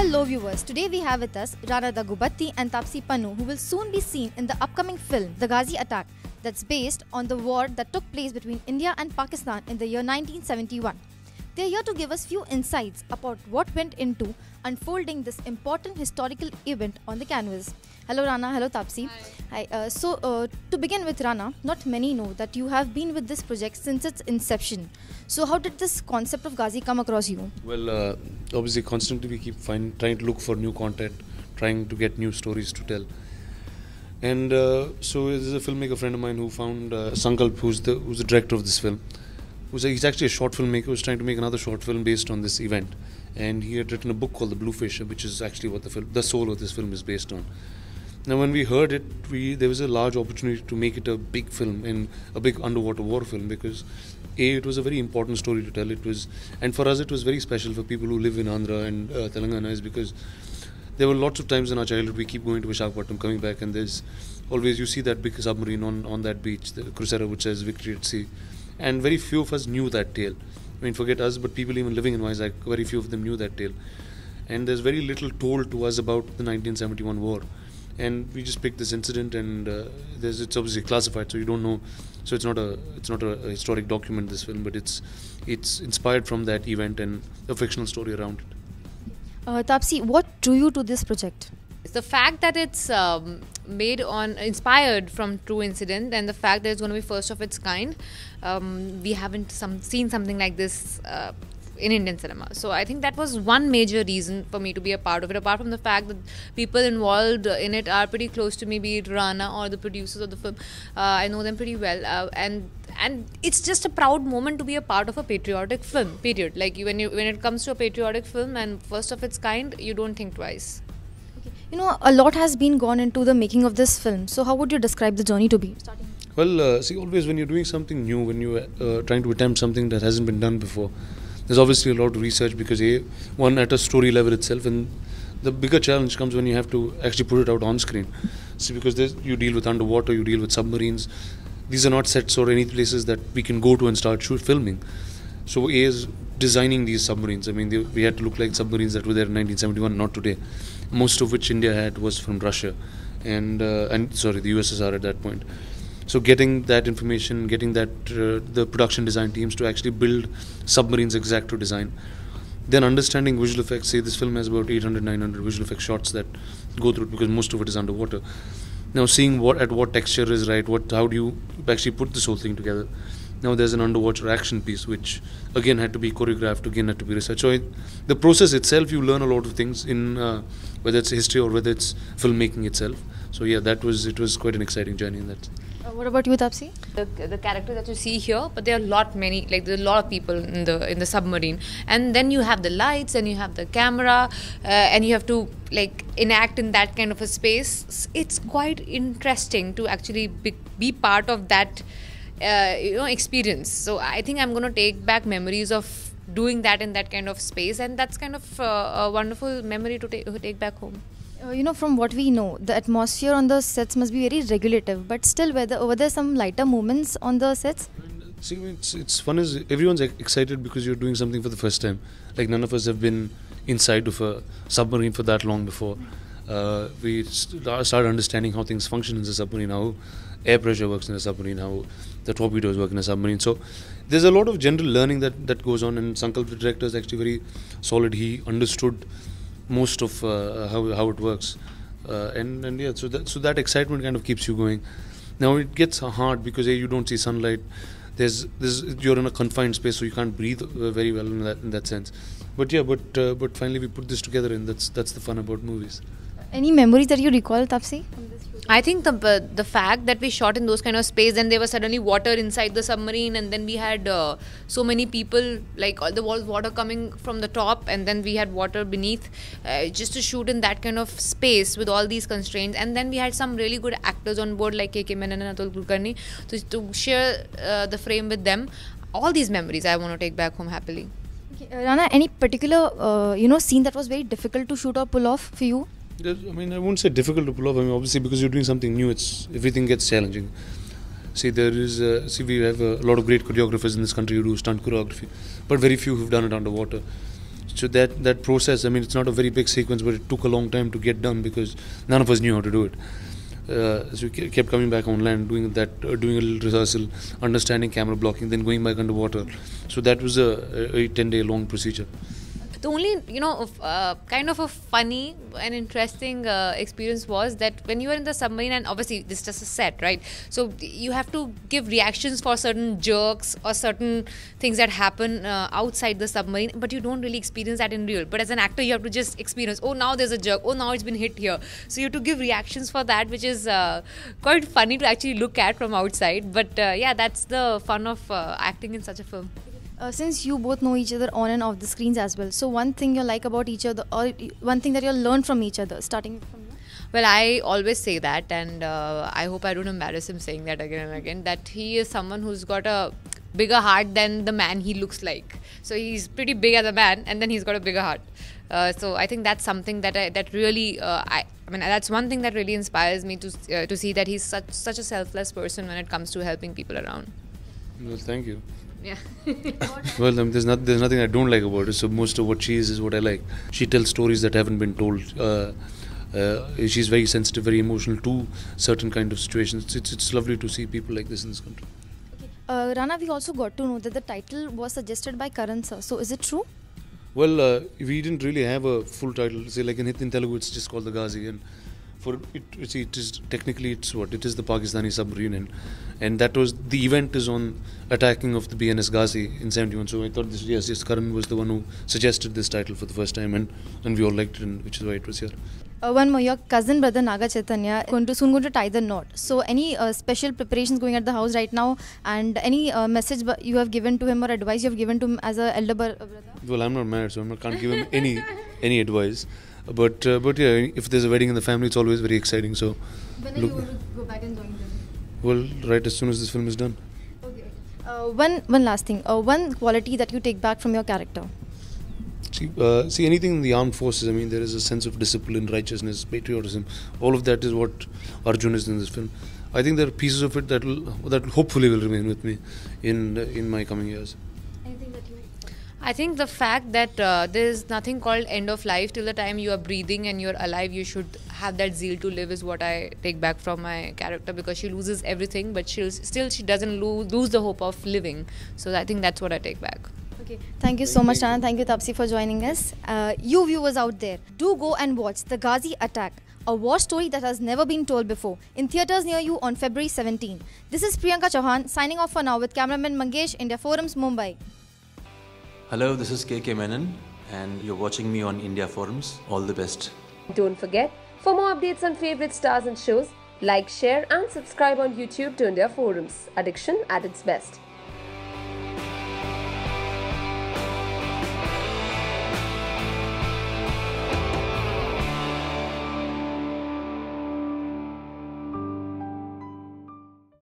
Hello viewers, today we have with us Rana Daggubatti and Taapsee Pannu, who will soon be seen in the upcoming film The Ghazi Attacks, that's based on the war that took place between India and Pakistan in the year 1971. They are here to give us few insights about what went into unfolding this important historical event on the canvas. Hello Rana, hello Taapsee. Hi. To begin with Rana, not many know that you have been with this project since its inception. So how did this concept of Ghazi come across you? Well, obviously constantly we keep trying to look for new content, trying to get new stories to tell. And so there's a filmmaker friend of mine who found Sankalp, who's the director of this film. He's actually a short filmmaker who was trying to make another short film based on this event. And he had written a book called The Bluefish, which is actually what the soul of this film is based on. Now when we heard it, there was a large opportunity to make it a big film, and a big underwater war film, because it was a very important story to tell. And for us it was very special for people who live in Andhra and Telangana, is because there were lots of times in our childhood we keep going to Visakhapatnam, coming back, and there's always, you see that big submarine on that beach, the crusader which says Victory at Sea, and very few of us knew that tale. I mean, forget us, but people even living in Vizag, very few of them knew that tale. And there's very little told to us about the 1971 war. And we just picked this incident, and it's obviously classified, so you don't know. So it's not a historic document, this film, but it's inspired from that event and a fictional story around it. Taapsee, what drew you to this project? It's the fact that it's inspired from true incident, and the fact that it's going to be first of its kind. We haven't seen something like this in Indian cinema. So I think that was one major reason for me to be a part of it, apart from the fact that people involved in it are pretty close to me, be it Rana or the producers of the film. I know them pretty well, and it's just a proud moment to be a part of a patriotic film, period. Like when it comes to a patriotic film and first of its kind, you don't think twice. Okay. You know, a lot has been gone into the making of this film. So how would you describe the journey to be? Well, see, always when you're doing something new, when you're trying to attempt something that hasn't been done before, there's obviously a lot of research, because one at a story level itself, and the bigger challenge comes when you have to actually put it out on screen. See, because you deal with underwater, you deal with submarines. These are not sets or any places that we can go to and start filming. So is designing these submarines. I mean, we had to look like submarines that were there in 1971, not today. Most of which India had was from Russia and sorry, the USSR at that point. So getting that information, getting that the production design teams to actually build submarines exact to design. Then understanding visual effects. Say this film has about 800, 900 visual effects shots that go through it, because most of it is underwater. Now seeing what texture is right, how do you actually put this whole thing together. Now there's an underwater action piece, which again had to be choreographed, again had to be researched. So the process itself, you learn a lot of things in whether it's history or whether it's filmmaking itself. So yeah, it was quite an exciting journey in that. What about you, Taapsee? The character that you see here, but there are there's a lot of people in the submarine, and then you have the lights, and you have the camera, and you have to enact in that kind of a space. It's quite interesting to actually be part of that experience. So I think I'm going to take back memories of doing that in that kind of space, and that's kind of a wonderful memory to take back home. From what we know, the atmosphere on the sets must be very regulative, but still, were there some lighter moments on the sets? See, it's fun is everyone's excited because you're doing something for the first time. Like, none of us have been inside of a submarine for that long before. We started understanding how things function in the submarine, how air pressure works in a submarine, how the torpedoes work in a submarine. So there's a lot of general learning that goes on, and Sankalp, the director, is actually very solid. He understood most of how it works, and yeah, so that excitement kind of keeps you going. Now it gets hard because you don't see sunlight. You're in a confined space, so you can't breathe very well in that sense. But yeah, but finally we put this together, and that's the fun about movies. Any memories that you recall, Taapsee? I think the fact that we shot in those kind of space, and there was suddenly water inside the submarine, and then we had so many people, all the walls water coming from the top, and then we had water beneath, just to shoot in that kind of space with all these constraints. And then we had some really good actors on board, like K.K. Menon and Atul Kulkarni, to share the frame with them. All these memories I want to take back home happily. Okay. Rana, any particular scene that was very difficult to shoot or pull off for you? I mean, I won't say difficult to pull off. I mean, obviously, because you're doing something new, everything gets challenging. See, we have a lot of great choreographers in this country who do stunt choreography, but very few who've done it underwater. So that process, I mean, it's not a very big sequence, but it took a long time to get done because none of us knew how to do it. So we kept coming back on land, doing a little rehearsal, understanding camera blocking, then going back underwater. So that was a 10-day long procedure. The only, kind of a funny and interesting experience was that when you were in the submarine, and obviously this is just a set, right? So you have to give reactions for certain jerks or certain things that happen outside the submarine, but you don't really experience that in real. But as an actor, you have to just experience, oh, now there's a jerk, oh, now it's been hit here. So you have to give reactions for that, which is quite funny to actually look at from outside. But yeah, that's the fun of acting in such a film. Since you both know each other on and off the screens as well, so one thing you like about each other, or one thing that you'll learn from each other, starting from you? Well, I always say that, and I hope I don't embarrass him saying that again and again, that he is someone who's got a bigger heart than the man he looks like. So he's pretty big as a man, and then he's got a bigger heart. So I think that's something that that's one thing that really inspires me to see that he's such a selfless person when it comes to helping people around. Well, thank you. Yeah. Well, there's nothing I don't like about her. So most of what she is what I like. She tells stories that haven't been told. She's very sensitive, very emotional to certain kind of situations. It's lovely to see people like this in this country. Okay. Rana, we also got to know that the title was suggested by Karan sir. So is it true? Well, we didn't really have a full title. Say like in Telugu, it's just called the Ghazi, and for it is technically it is the Pakistani submarine, and that was the event is on attacking of the BNS Ghazi in 71. So I thought yes, Karan was the one who suggested this title for the first time, and we all liked it, and which is why it was here. One more, your cousin brother Naga Chaitanya soon going to tie the knot. So any special preparations going at the house right now, and any message you have given to him or advice you have given to him as a elder brother? Well, I'm not married, so I can't give him any advice. But yeah, if there's a wedding in the family, it's always very exciting. So when are you going to go back and join them? Well, right as soon as this film is done. Okay. One last thing. One quality that you take back from your character. See, anything in the armed forces, I mean, there is a sense of discipline, righteousness, patriotism. All of that is what Arjun is in this film. I think there are pieces of it that hopefully will remain with me in my coming years. Anything that you... I think the fact that there is nothing called end of life till the time you are breathing and you're alive, you should have that zeal to live is what I take back from my character, because she loses everything, but she doesn't lose the hope of living. So I think that's what I take back. Okay, thank you so much, Rana. Thank you, Taapsee, for joining us. You viewers out there, do go and watch The Ghazi Attack, a war story that has never been told before, in theatres near you on February 17. This is Priyanka Chauhan signing off for now with cameraman Mangesh, India Forums, Mumbai. Hello, this is KK Menon, and you're watching me on India Forums. All the best. Don't forget, for more updates on favorite stars and shows, like, share and subscribe on YouTube to India Forums. Addiction at its best.